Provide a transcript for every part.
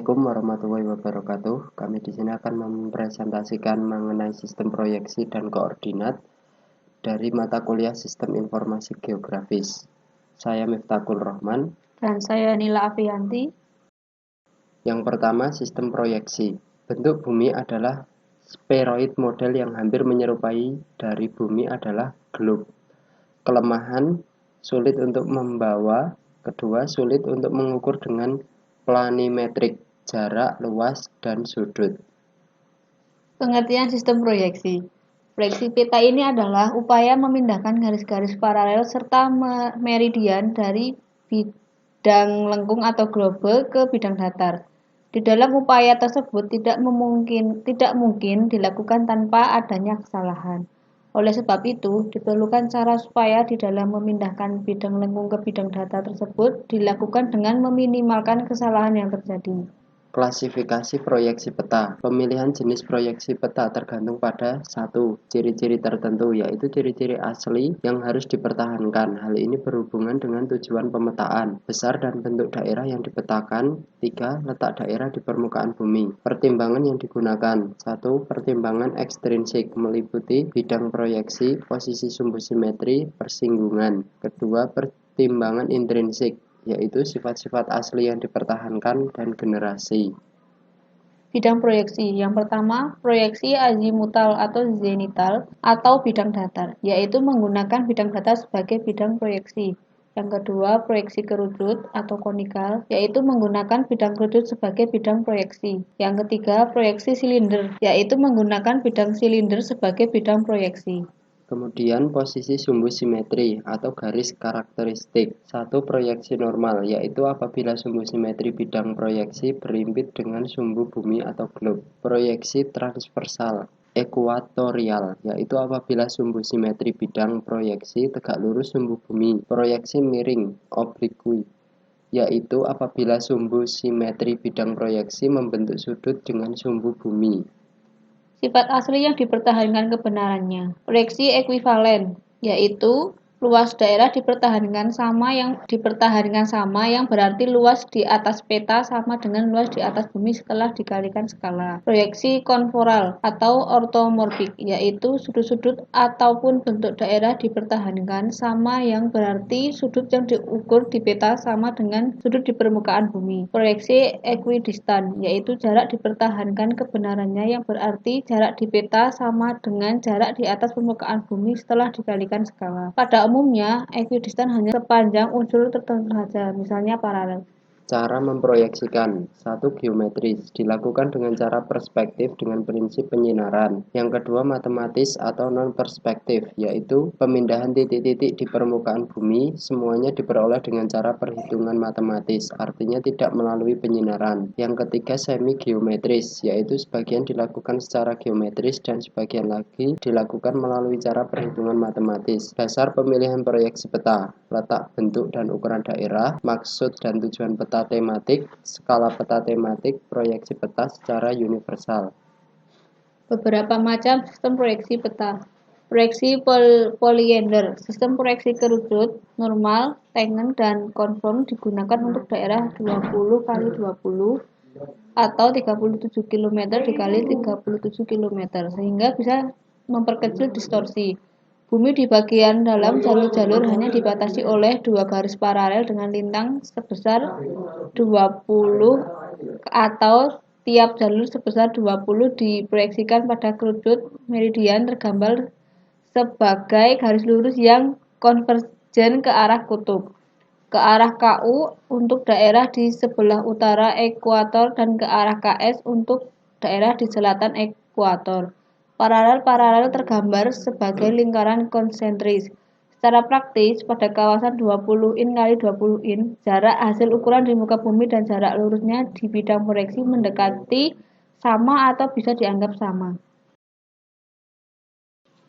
Assalamualaikum warahmatullahi wabarakatuh. Kami di sini akan mempresentasikan mengenai sistem proyeksi dan koordinat dari mata kuliah Sistem Informasi Geografis. Saya Miftahul Rahman. Dan saya Nila Afianti. Yang pertama, sistem proyeksi. Bentuk bumi adalah spheroid model yang hampir menyerupai dari bumi adalah globe. Kelemahan, sulit untuk membawa. Kedua, sulit untuk mengukur dengan planimetrik, jarak, luas, dan sudut. Pengertian sistem proyeksi. Proyeksi peta ini adalah upaya memindahkan garis-garis paralel serta meridian dari bidang lengkung atau globe ke bidang datar. Di dalam upaya tersebut tidak mungkin dilakukan tanpa adanya kesalahan. Oleh sebab itu, diperlukan cara supaya di dalam memindahkan bidang lengkung ke bidang datar tersebut dilakukan dengan meminimalkan kesalahan yang terjadi. Klasifikasi proyeksi peta. Pemilihan jenis proyeksi peta tergantung pada satu, ciri-ciri tertentu, yaitu ciri-ciri asli yang harus dipertahankan. Hal ini berhubungan dengan tujuan pemetaan, besar dan bentuk daerah yang dipetakan. 3. Letak daerah di permukaan bumi. Pertimbangan yang digunakan. 1. Pertimbangan ekstrinsik meliputi bidang proyeksi, posisi sumbu simetri, persinggungan. Kedua, pertimbangan intrinsik, yaitu sifat-sifat asli yang dipertahankan dan generasi. Bidang proyeksi. Yang pertama, proyeksi azimutal atau zenital atau bidang datar, yaitu menggunakan bidang datar sebagai bidang proyeksi. Yang kedua, proyeksi kerucut atau konikal, yaitu menggunakan bidang kerucut sebagai bidang proyeksi. Yang ketiga, proyeksi silinder, yaitu menggunakan bidang silinder sebagai bidang proyeksi. Kemudian posisi sumbu simetri atau garis karakteristik. 1. Proyeksi normal, yaitu apabila sumbu simetri bidang proyeksi berimpit dengan sumbu bumi atau globe. Proyeksi transversal ekuatorial, yaitu apabila sumbu simetri bidang proyeksi tegak lurus sumbu bumi. Proyeksi miring obliqui, yaitu apabila sumbu simetri bidang proyeksi membentuk sudut dengan sumbu bumi. Sifat asli yang dipertahankan kebenarannya. Proyeksi ekuivalen, yaitu luas daerah dipertahankan sama yang berarti luas di atas peta sama dengan luas di atas bumi setelah dikalikan skala. Proyeksi konforal atau ortomorfik, yaitu sudut-sudut ataupun bentuk daerah dipertahankan sama yang berarti sudut yang diukur di peta sama dengan sudut di permukaan bumi. Proyeksi ekuidistan, yaitu jarak dipertahankan kebenarannya yang berarti jarak di peta sama dengan jarak di atas permukaan bumi setelah dikalikan skala. Pada umumnya, ekuidistan hanya sepanjang unsur tertentu saja, misalnya paralel. Cara memproyeksikan. 1. Geometris, dilakukan dengan cara perspektif dengan prinsip penyinaran. Yang kedua, matematis atau non-perspektif, yaitu pemindahan titik-titik di permukaan bumi, semuanya diperoleh dengan cara perhitungan matematis, artinya tidak melalui penyinaran. Yang ketiga, semi-geometris, yaitu sebagian dilakukan secara geometris dan sebagian lagi dilakukan melalui cara perhitungan matematis. Dasar pemilihan proyeksi peta, letak, bentuk, dan ukuran daerah, maksud dan tujuan peta tematik, skala peta tematik, proyeksi peta secara universal. Beberapa macam sistem proyeksi peta. Proyeksi polyeder, sistem proyeksi kerucut, normal, tangen, dan konform digunakan untuk daerah 20 x 20 atau 37 km dikali 37 km, sehingga bisa memperkecil distorsi. Bumi di bagian dalam jalur-jalur hanya dibatasi oleh dua garis paralel dengan lintang sebesar 20 atau tiap jalur sebesar 20 diproyeksikan pada kerucut meridian tergambar sebagai garis lurus yang konvergen ke arah kutub, ke arah KU untuk daerah di sebelah utara ekuator dan ke arah KS untuk daerah di selatan ekuator. Paralel-paralel tergambar sebagai lingkaran konsentris. Secara praktis, pada kawasan 20 in x 20 in, jarak hasil ukuran di muka bumi dan jarak lurusnya di bidang proyeksi mendekati sama atau bisa dianggap sama.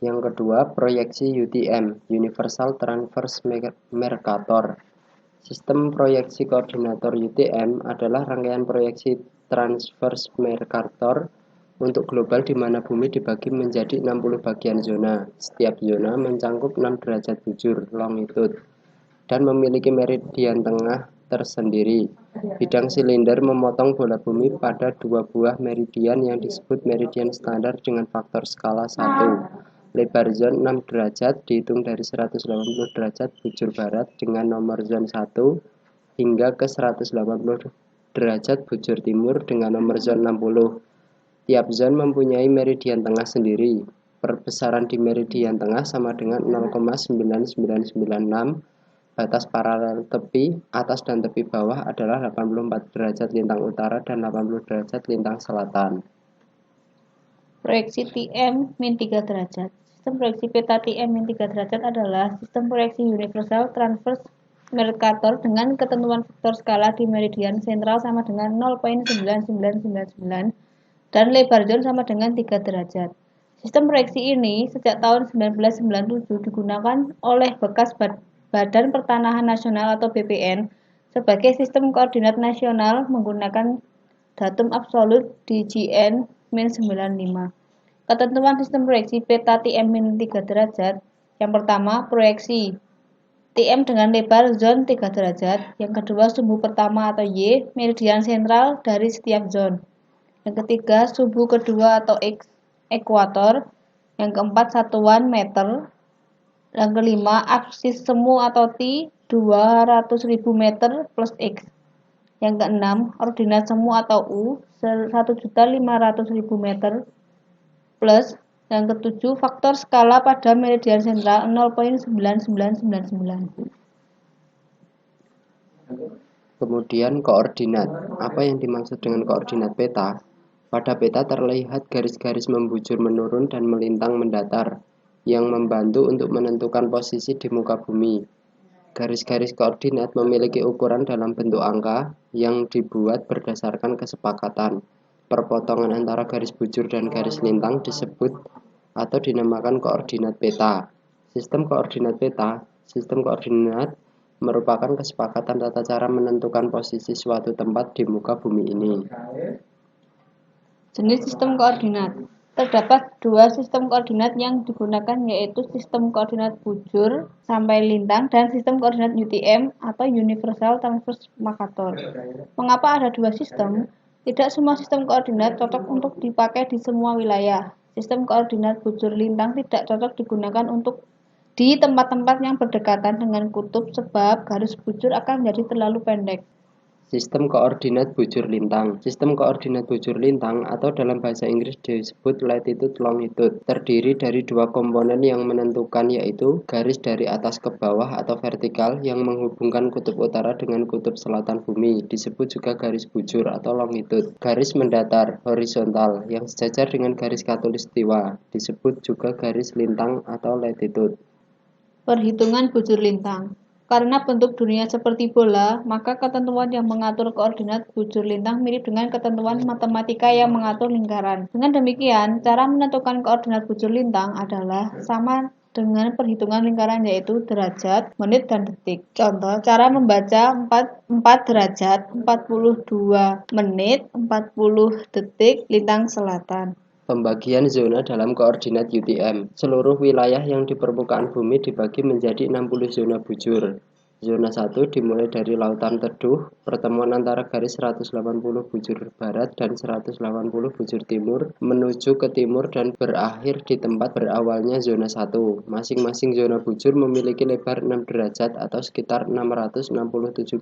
Yang kedua, proyeksi UTM, Universal Transverse Mercator. Sistem proyeksi koordinator UTM adalah rangkaian proyeksi transverse Mercator untuk global di mana bumi dibagi menjadi 60 bagian zona. Setiap zona mencangkup 6 derajat bujur longitude dan memiliki meridian tengah tersendiri. Bidang silinder memotong bola bumi pada dua buah meridian yang disebut meridian standar dengan faktor skala 1. Lebar zon 6 derajat dihitung dari 180 derajat bujur barat dengan nomor zon 1 hingga ke 180 derajat bujur timur dengan nomor zon 60. Tiap zon mempunyai meridian tengah sendiri. Perbesaran di meridian tengah sama dengan 0,9996. Batas paralel tepi atas dan tepi bawah adalah 84 derajat lintang utara dan 80 derajat lintang selatan. Proyeksi TM min 3 derajat. Sistem proyeksi peta TM min 3 derajat adalah sistem proyeksi universal transverse Mercator dengan ketentuan faktor skala di meridian sentral sama dengan 0,9999 dan lebar zon sama dengan 3 derajat. Sistem proyeksi ini sejak tahun 1997 digunakan oleh bekas Badan Pertanahan Nasional atau BPN sebagai sistem koordinat nasional menggunakan datum absolut DGN-95. Ketentuan sistem proyeksi peta TM-3 derajat. Yang pertama, proyeksi TM dengan lebar zon 3 derajat. Yang kedua, sumbu pertama atau Y, meridian sentral dari setiap zon. Yang ketiga, sumbu kedua atau X, ekuator. Yang keempat, satuan meter. Yang kelima, aksis semu atau T 200.000 meter plus X. Yang keenam, ordinat semu atau U 1.500.000 meter plus. Yang ketujuh, faktor skala pada meridian sentral 0,9999. Kemudian koordinat. Apa yang dimaksud dengan koordinat peta? Pada peta terlihat garis-garis membujur menurun dan melintang mendatar yang membantu untuk menentukan posisi di muka bumi. Garis-garis koordinat memiliki ukuran dalam bentuk angka yang dibuat berdasarkan kesepakatan. Perpotongan antara garis bujur dan garis lintang disebut atau dinamakan koordinat peta. Sistem koordinat merupakan kesepakatan tata cara menentukan posisi suatu tempat di muka bumi ini. Jenis sistem koordinat. Terdapat dua sistem koordinat yang digunakan, yaitu sistem koordinat bujur sampai lintang dan sistem koordinat UTM atau Universal Transverse Mercator. Mengapa ada dua sistem? Tidak semua sistem koordinat cocok untuk dipakai di semua wilayah. Sistem koordinat bujur lintang tidak cocok digunakan untuk di tempat-tempat yang berdekatan dengan kutub sebab garis bujur akan menjadi terlalu pendek. Sistem koordinat bujur lintang. Sistem koordinat bujur lintang atau dalam bahasa Inggris disebut latitude longitude terdiri dari dua komponen yang menentukan, yaitu garis dari atas ke bawah atau vertikal yang menghubungkan kutub utara dengan kutub selatan bumi disebut juga garis bujur atau longitude. Garis mendatar horizontal yang sejajar dengan garis khatulistiwa disebut juga garis lintang atau latitude. Perhitungan bujur lintang. Karena bentuk dunia seperti bola, maka ketentuan yang mengatur koordinat bujur lintang mirip dengan ketentuan matematika yang mengatur lingkaran. Dengan demikian, cara menentukan koordinat bujur lintang adalah sama dengan perhitungan lingkaran, yaitu derajat, menit, dan detik. Contoh, cara membaca 4 derajat, 42 menit, 40 detik, lintang selatan. Pembagian zona dalam koordinat UTM. Seluruh wilayah yang di permukaan bumi dibagi menjadi 60 zona bujur. Zona 1 dimulai dari lautan teduh, pertemuan antara garis 180 bujur barat dan 180 bujur timur menuju ke timur dan berakhir di tempat berawalnya zona 1. Masing-masing zona bujur memiliki lebar 6 derajat atau sekitar 667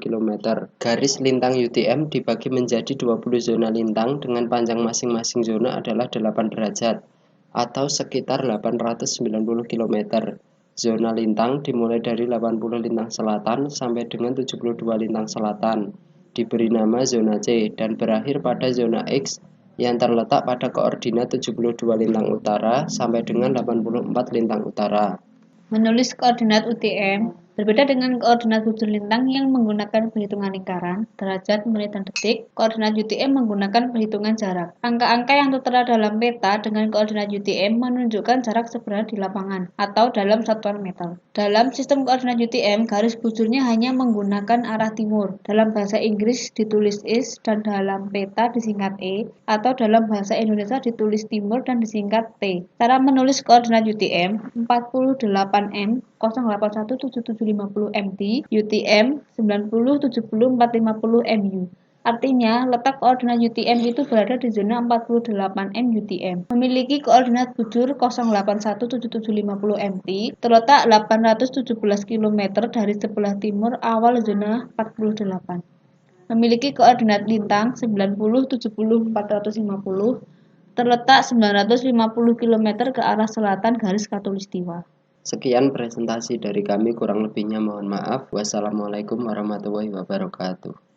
km. Garis lintang UTM dibagi menjadi 20 zona lintang dengan panjang masing-masing zona adalah 8 derajat atau sekitar 890 km. Zona lintang dimulai dari 80 lintang selatan sampai dengan 72 lintang selatan, diberi nama zona C, dan berakhir pada zona X yang terletak pada koordinat 72 lintang utara sampai dengan 84 lintang utara. Menulis koordinat UTM berbeda dengan koordinat bujur lintang yang menggunakan perhitungan lingkaran, derajat, menit, dan detik. Koordinat UTM menggunakan perhitungan jarak. Angka-angka yang tertera dalam peta dengan koordinat UTM menunjukkan jarak sebenarnya di lapangan atau dalam satuan meter. Dalam sistem koordinat UTM, garis bujurnya hanya menggunakan arah timur. Dalam bahasa Inggris ditulis east dan dalam peta disingkat E, atau dalam bahasa Indonesia ditulis timur dan disingkat T. Cara menulis koordinat UTM 48 M 081750 MT, UTM 90 70 450 MU. Artinya, letak koordinat UTM itu berada di zona 48 M UTM. Memiliki koordinat bujur 081750 MT, terletak 817 km dari sebelah timur awal zona 48. Memiliki koordinat lintang 90 70 450, terletak 950 km ke arah selatan garis khatulistiwa. Sekian presentasi dari kami, kurang lebihnya mohon maaf. Wassalamualaikum warahmatullahi wabarakatuh.